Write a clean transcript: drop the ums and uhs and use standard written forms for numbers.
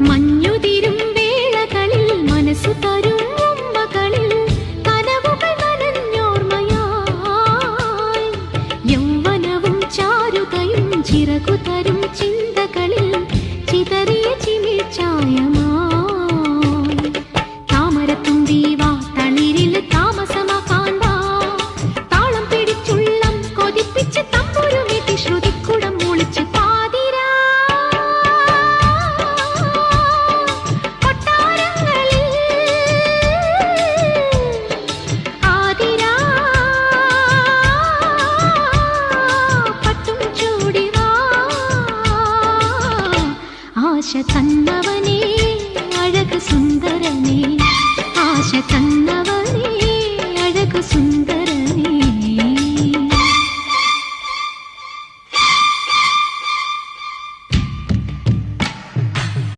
മഞ്ഞുതിരും വേളകളിൽ മനസ്സു തരും ഉമ്മകളിൽ കനവുകൾ നനഞ്ഞോർമ്മയായി യൗവനവും ചാരുകയും ചിറകു തരും ചിന്തകളിൽ ചിതറിയ ചിമിഴ്ചായമായി താമരത്തുമ്പി വാ തളിരിൽ താമസമാക്കാണ്ട താളം പിടിച്ചുള്ളം കൊതിപ്പിച്ച് തമ്പുരുമീട്ടി ശ്രുതിക്കുടം മൂളിച്ച് പാതിരാ കൊട്ടാരങ്ങളിൽ ആതിരാ പട്ടും ചൂടിവാ ആശ തന്നവനേ അഴകു സുന്ദരനേ ആശ തന്നവനേ അഴകു സുന്ദരനേ